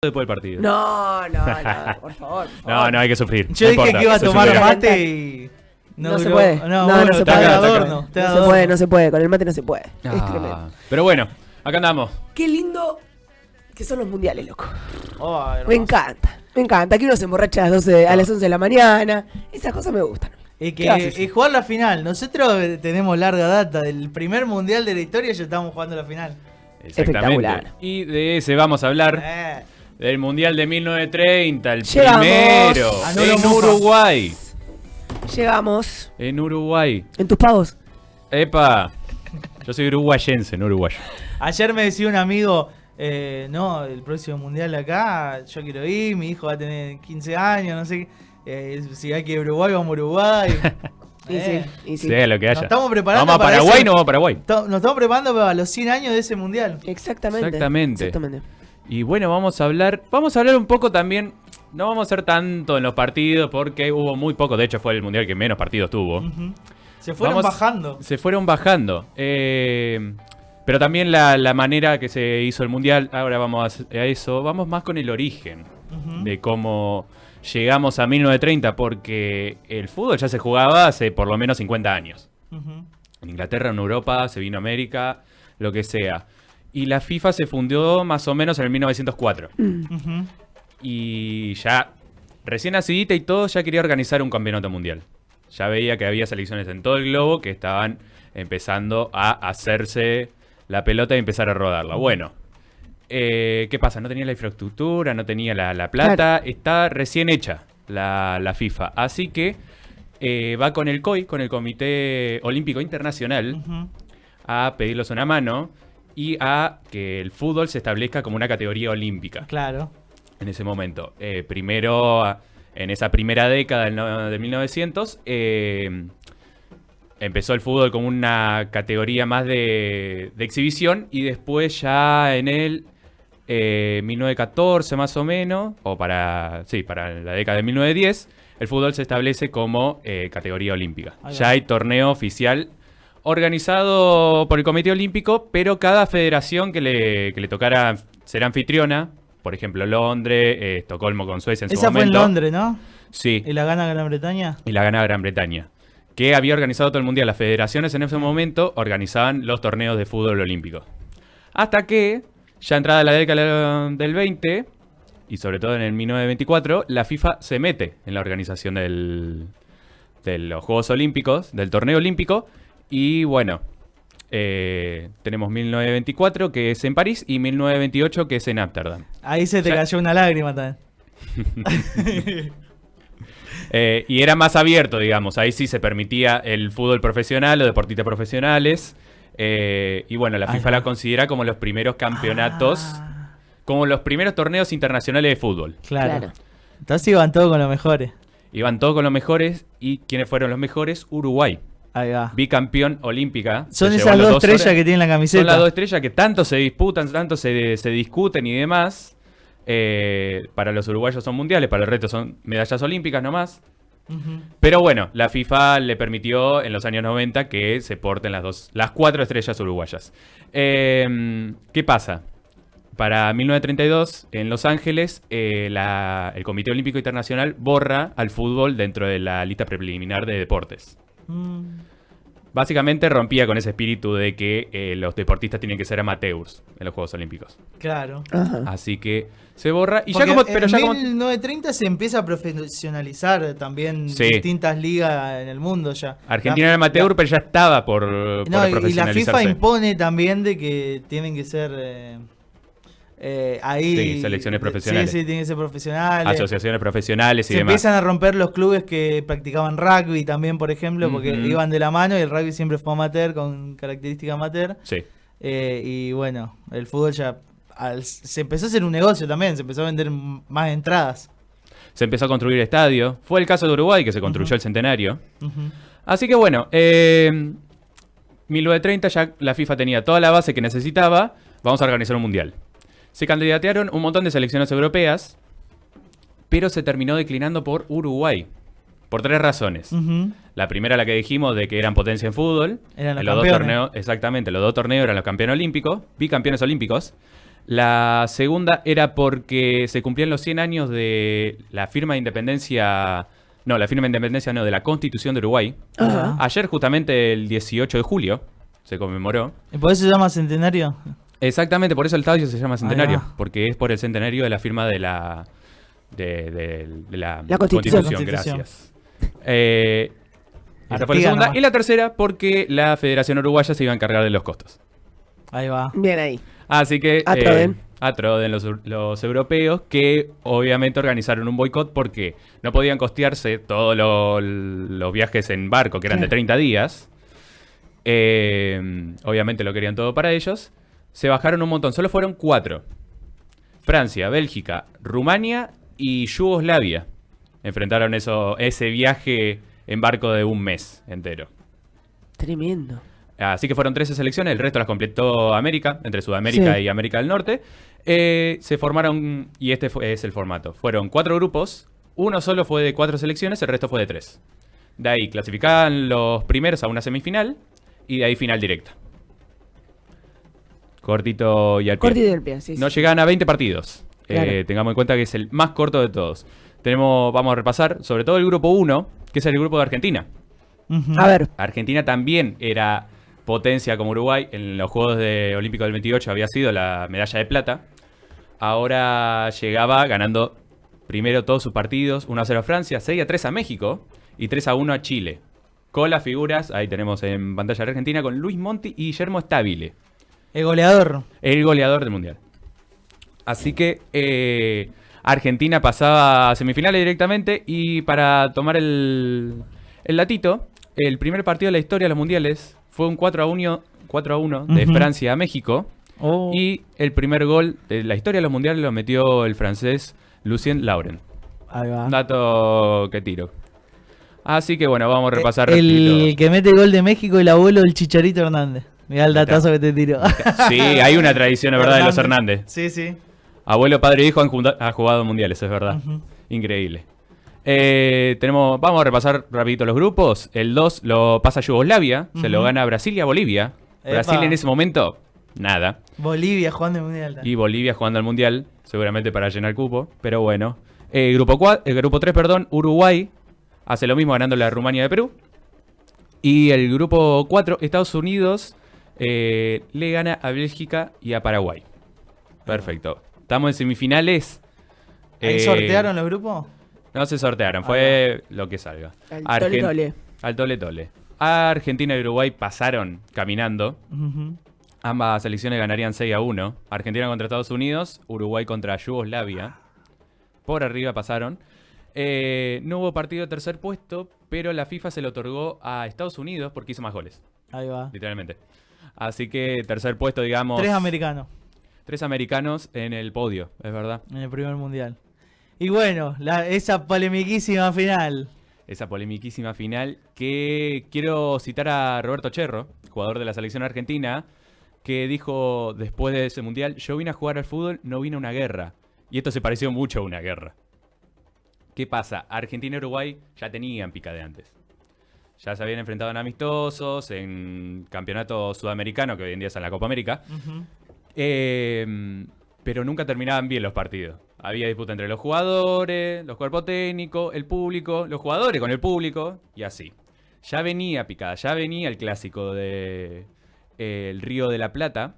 después del partido. No, por favor. No, hay que sufrir. Yo no dije importa, que iba a se tomar sufrirá. mate y... No se puede. No, No, bueno, no se está puede. de Está adorno. está de No se adorno. puede, no se puede. Con el mate no se puede. Es tremendo. Pero bueno, acá andamos. Qué lindo que son los mundiales, loco. Oh, hermoso. Me encanta. Me encanta. Aquí uno se emborracha a las 11 de la mañana. Esas cosas me gustan. Y ¿Qué haces? que jugar la final. Nosotros tenemos larga data. Del primer mundial de la historia ya estamos jugando la final. Exactamente. Espectacular. Y de ese vamos a hablar. Eh. Del Mundial de 1930, el Llegamos. primero. A Nulo En Mufa. Uruguay. Llegamos. En Uruguay. En tus pagos. Epa. Yo soy uruguayense, no uruguayo. Ayer me decía un amigo, no, el próximo mundial acá, yo quiero ir, mi hijo va a tener 15 años, no sé qué. Si hay que ir a Uruguay, vamos a Uruguay. Y sí. Sea lo que haya. Nos estamos preparando ¿Vamos a para Paraguay? eso. No vamos a Paraguay. Nos estamos preparando para los 100 años de ese mundial. Exactamente. Y bueno, vamos a hablar un poco también. No vamos a hacer tanto en los partidos porque hubo muy poco. De hecho, fue el mundial que menos partidos tuvo. Ujú. Se fueron Vamos- bajando. Se fueron bajando. Pero también la manera que se hizo el mundial. Ahora vamos a eso. Vamos más con el origen Ujú. de cómo llegamos a 1930. Porque el fútbol ya se jugaba hace por lo menos 50 años. Ujú. En Inglaterra, en Europa, se vino a América, lo que sea. Y la FIFA se fundó más o menos en el 1904. Ujú. Y ya, recién nacidita y todo, ya quería organizar un campeonato mundial. Ya veía que había selecciones en todo el globo que estaban empezando a hacerse la pelota y empezar a rodarla. Bueno, ¿qué pasa? No tenía la infraestructura, no tenía la plata, está recién hecha la FIFA. Así que va con el COI, con el Comité Olímpico Internacional, Ujú. a pedirles una mano y a que el fútbol se establezca como una categoría olímpica. Claro. En ese momento. Primero, en esa primera década de 1900, empezó el fútbol como una categoría más de exhibición y después ya en el 1914 más o menos, o para la década de 1910, el fútbol se establece como categoría olímpica. Ahí va. Ya hay torneo oficial organizado por el Comité Olímpico, pero cada federación que le tocara ser anfitriona, por ejemplo, Londres, Estocolmo con Suecia en su Esa fue en momento. Londres, ¿no? Sí, ¿Y la gana Gran Bretaña? y la gana Gran Bretaña. Que había organizado todo el mundial. Las federaciones en ese momento organizaban los torneos de fútbol olímpico. Hasta que, ya entrada la década del 20, y sobre todo en el 1924, la FIFA se mete en la organización de los Juegos Olímpicos, del torneo olímpico. Y bueno, tenemos 1924 que es en París y 1928 que es en Ámsterdam. Ahí se te Ya- cayó una lágrima también. Y era más abierto, digamos. Ahí sí se permitía el fútbol profesional, los deportistas profesionales. Y bueno, la Ahí FIFA va. la considera como los primeros campeonatos, Ah, como los primeros torneos internacionales de fútbol. claro. Entonces iban todos con los mejores. Iban todos con los mejores. ¿Y quiénes fueron los mejores? Uruguay, Ahí va. bicampeón olímpica. Son Se llevó esas los dos horas. estrellas que tienen la camiseta. Son las dos estrellas que tanto se disputan, tanto se discuten y demás. Para los uruguayos son mundiales, para el resto son medallas olímpicas nomás. Ujú. Pero bueno, la FIFA le permitió en los años 90 que se porten las 4 estrellas uruguayas. ¿Qué pasa? Para 1932, en Los Ángeles, el Comité Olímpico Internacional borra al fútbol dentro de la lista preliminar de deportes. Mm. Básicamente rompía con ese espíritu de que los deportistas tienen que ser amateurs en los Juegos Olímpicos. Claro. Ajá. Así que se borra y Porque ya como... Pero en ya como 1930 se empieza a profesionalizar también Sí. distintas ligas en el mundo ya. Argentina era amateur, pero ya estaba por No, y la FIFA profesionalizarse. impone también de que tienen que ser ahí... Sí, selecciones profesionales. Sí, sí, tienen que ser profesionales. Asociaciones profesionales y Se demás. empiezan a romper los clubes que practicaban rugby también, por ejemplo, porque Ujú. iban de la mano y el rugby siempre fue amateur, con característica amateur. Sí. Y bueno, el fútbol ya se empezó a hacer un negocio también, se empezó a vender más entradas. Se empezó a construir estadio. Fue el caso de Uruguay, que se construyó Ujú. el centenario. Ujú. Así que bueno, 1930 ya la FIFA tenía toda la base que necesitaba. Vamos a organizar un mundial. Se candidatearon un montón de selecciones europeas, pero se terminó declinando por Uruguay. Por 3 razones. Ujú. La primera, la que dijimos, de que eran potencia en fútbol. Eran los En los dos campeones. torneos, exactamente, los 2 torneos eran los campeones olímpicos, bicampeones olímpicos. La segunda era porque se cumplían los 100 años de la firma de independencia. No, la firma de independencia no, de la Constitución de Uruguay. Ajá. Ayer, justamente el 18 de julio, se conmemoró. ¿Y por eso se llama centenario? Exactamente, por eso el estadio se llama Centenario. va. Porque es por el centenario de la firma de la. De la La Constitución. Gracias. Esa fue la Artigas segunda. nomás. Y la tercera, porque la Federación Uruguaya se iba a encargar de los costos. Ahí va. Bien ahí. Así que Atroden. atroden los europeos, que obviamente organizaron un boicot porque no podían costearse todos los viajes en barco, que eran de Claro. 30 días. Obviamente lo querían todo para ellos. Se bajaron un montón, solo fueron 4. Francia, Bélgica, Rumania y Yugoslavia. Enfrentaron ese viaje en barco de un mes entero. Tremendo. Así que fueron 13 selecciones, el resto las completó América, entre Sudamérica Sí. y América del Norte. Se formaron, y es el formato, fueron 4 grupos, uno solo fue de 4 selecciones, el resto fue de 3. De ahí clasificaban los primeros a una semifinal y de ahí final directa. Cortito y al pie. Cortito del pie, sí. No sí. llegaban a 20 partidos. Claro. Tengamos en cuenta que es el más corto de todos. Vamos a repasar sobre todo el grupo 1, que es el grupo de Argentina. Ujú. A ver. Argentina también era potencia como Uruguay. En los Juegos Olímpicos del 28 había sido la medalla de plata. Ahora llegaba ganando primero todos sus partidos. 1-0 a Francia, 6-3 a México y 3-1 a Chile. Con las figuras, ahí tenemos en pantalla de Argentina, con Luis Monti y Guillermo Stabile, El goleador. el goleador del Mundial. Así que Argentina pasaba a semifinales directamente. Y para tomar el datito, el primer partido de la historia de los mundiales fue un 4-1 de Ujú. Francia a México. Oh. Y el primer gol de la historia de los mundiales lo metió el francés Lucien Lauren. Ahí va. Un dato que tiro. Así que bueno, vamos a repasar El rapidito. que mete gol de México, el abuelo del Chicharito Hernández. Mirá el Ahí está. datazo que te tiró. Sí, hay una tradición, es verdad, de los Hernández. Sí, sí. Abuelo, padre e hijo han jugado mundiales, es verdad. Ujú. Increíble. Vamos a repasar rapidito los grupos. El 2 lo pasa Yugoslavia, se lo Ujú. gana Brasil y a Bolivia. Epa. Brasil en ese momento, nada. Bolivia jugando el mundial. Y Bolivia jugando al Mundial, seguramente para llenar cupo, pero bueno. Grupo 3, perdón, Uruguay hace lo mismo ganándole a Rumania de Perú. Y el grupo 4, Estados Unidos, le gana a Bélgica y a Paraguay. Perfecto. Estamos en semifinales. ¿Ahí sortearon los grupos? No se sortearon, fue lo que salga. Al tole tole. Al tole tole. Argentina y Uruguay pasaron caminando. Ujú. Ambas selecciones ganarían 6-1. Argentina contra Estados Unidos, Uruguay contra Yugoslavia. Por arriba pasaron. No hubo partido de tercer puesto, pero la FIFA se lo otorgó a Estados Unidos porque hizo más goles, Ahí va. literalmente. Así que tercer puesto, digamos. 3 americanos 3 americanos en el podio, es verdad. en el primer mundial. Y bueno, esa polemiquísima final. Esa polemiquísima final que quiero citar a Roberto Cherro, jugador de la selección argentina, que dijo después de ese mundial: yo vine a jugar al fútbol, no vine a una guerra. Y esto se pareció mucho a una guerra. ¿Qué pasa? Argentina y Uruguay ya tenían pica de antes. Ya se habían enfrentado en amistosos, en campeonato sudamericano, que hoy en día es en la Copa América. Ujú. Pero nunca terminaban bien los partidos. Había disputa entre los jugadores, los cuerpos técnicos, el público, los jugadores con el público, y así. Ya venía picada, ya venía el clásico de el Río de la Plata.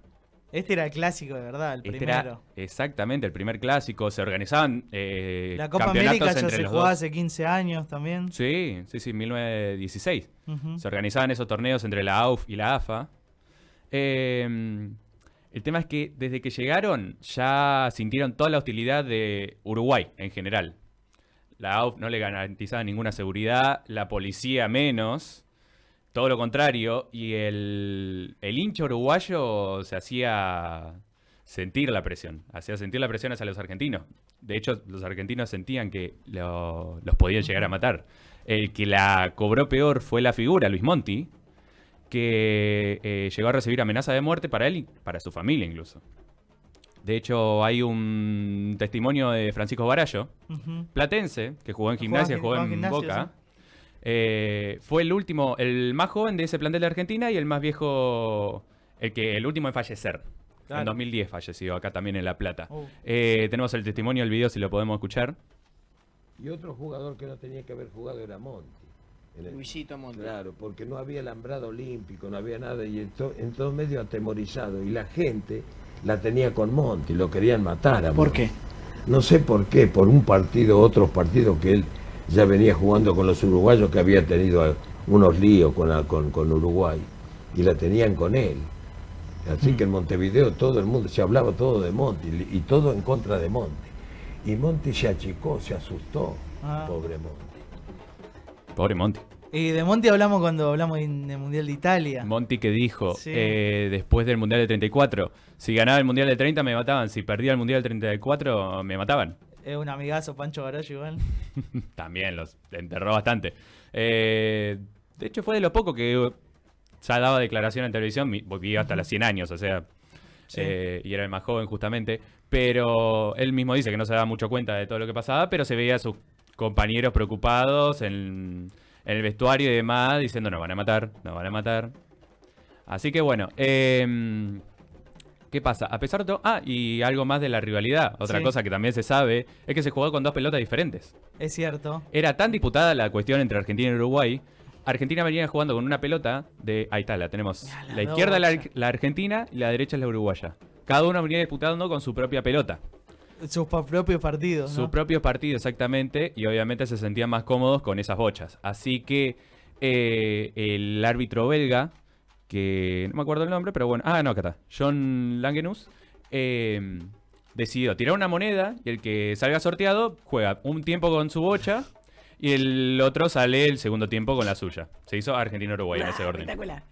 Este era el clásico de verdad, el Este primero. era exactamente el primer clásico. Se organizaban La Copa campeonatos América ya entre se los jugaba dos. hace 15 años también. Sí, 1916. Ujú. Se organizaban esos torneos entre la AUF y la AFA. El tema es que desde que llegaron ya sintieron toda la hostilidad de Uruguay en general. La AUF no le garantizaba ninguna seguridad, la policía menos, todo lo contrario. Y el hincha uruguayo se hacía sentir la presión, hacía sentir la presión hacia los argentinos. De hecho, los argentinos sentían que los podían llegar a matar. El que la cobró peor fue la figura, Luis Monti, que llegó a recibir amenaza de muerte para él y para su familia incluso. De hecho, hay un testimonio de Francisco Barallo, Ujú. platense, que jugó en Gimnasia, jugó en Gimnasia, Boca. Fue el último, el más joven de ese plantel de Argentina y el más viejo, el último en fallecer. Claro. En 2010 falleció, acá también en La Plata. Oh. Tenemos el testimonio, el video, si lo podemos escuchar. Y otro jugador que no tenía que haber jugado era Monti. Luisito Monti. Claro, porque no había alambrado olímpico, no había nada, y en todo medio atemorizado. Y la gente la tenía con Monti, lo querían matar a ¿Por Monti. qué? No sé por qué, por un partido, otros partidos que él ya venía jugando con los uruguayos, que había tenido unos líos con Uruguay, y la tenían con él. Así que en Montevideo todo el mundo, se hablaba todo de Monti, y todo en contra de Monti. Y Monti se achicó, se asustó, pobre Monti. Pobre Monti. Y de Monti hablamos cuando hablamos en el Mundial de Italia. Monti que dijo, Sí. después del Mundial del 34, si ganaba el Mundial del 30 me mataban, si perdía el Mundial del 34 me mataban. Es un amigazo, Pancho Garollo igual. También los enterró bastante. De hecho fue de lo poco que ya daba declaración en televisión, vivió hasta los 100 años, o sea, Sí. y era el más joven justamente, pero él mismo dice que no se daba mucho cuenta de todo lo que pasaba, pero se veía a sus compañeros preocupados en el vestuario y demás, diciendo nos van a matar, nos van a matar. Así que bueno, ¿qué pasa? A pesar de todo... y algo más de la rivalidad. Otra Sí. cosa que también se sabe es que se jugó con dos pelotas diferentes. Es cierto. Era tan disputada la cuestión entre Argentina y Uruguay. Argentina venía jugando con una pelota de... Ahí está, la tenemos. Ya, la La izquierda doble. la argentina y la derecha es la uruguaya. Cada uno venía disputando con su propia pelota. Sus propios partidos, Su ¿no? propio partido, exactamente. Y obviamente se sentían más cómodos con esas bochas. Así que el árbitro belga, que no me acuerdo el nombre, pero bueno. No, acá está. John Langenus. Decidió tirar una moneda y el que salga sorteado juega un tiempo con su bocha y el otro sale el segundo tiempo con la suya. Se hizo Argentina-Uruguay en ese orden. Espectacular.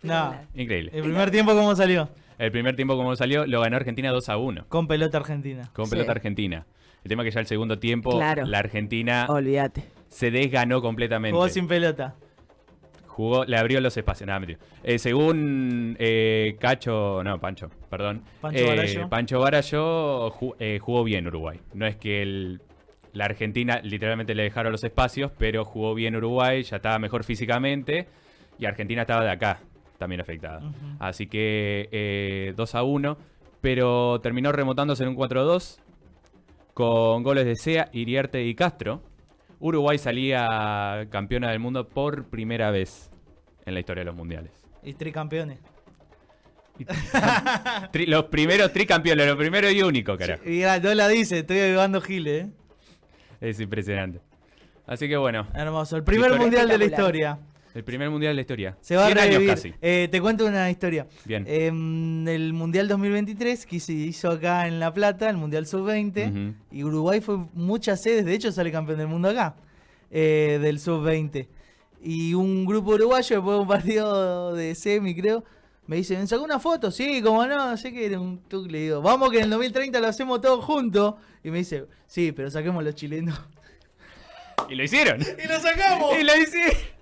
No. Espectacular. Increíble. El primer tiempo, ¿cómo salió? El primer tiempo como salió lo ganó Argentina 2-1 Con pelota argentina. con Sí. pelota argentina. El tema es que ya el segundo tiempo Claro. la Argentina Olvídate. se desganó completamente. Jugó sin pelota. Le abrió los espacios. Nada, mentira. Según Pancho, perdón. Pancho Barallo. Pancho Barallo jugó bien Uruguay. No es que la Argentina literalmente le dejaron los espacios, pero jugó bien Uruguay, ya estaba mejor físicamente y Argentina estaba de acá también afectada. Ujú. Así que 2-1, pero terminó remontándose en un 4-2 con goles de Sea, Iriarte y Castro. Uruguay salía campeona del mundo por primera vez en la historia de los mundiales. Y tricampeones. Los primeros tricampeones, lo primero y único, carajo. Y no la dice, estoy ayudando Giles, ¿eh? Es impresionante. Así que bueno, Hermoso. El primer Victoria. mundial de la Espectacular. historia. el primer mundial de la historia. Se va a 100 años revivir. casi. Te cuento una historia. Bien. El Mundial 2023 que se hizo acá en La Plata, el Mundial Sub-20, Ujú. y Uruguay fue muchas sedes, de hecho sale campeón del mundo acá, del Sub-20. Y un grupo uruguayo, después de un partido de semi, creo, me dice, ¿me sacó una foto? Sí, como no sé qué era un tuc. Le digo, vamos que en el 2030 lo hacemos todos juntos. Y me dice, sí, pero saquemos los chilenos. Y lo hicieron. ¡Y lo sacamos! Y lo hicieron.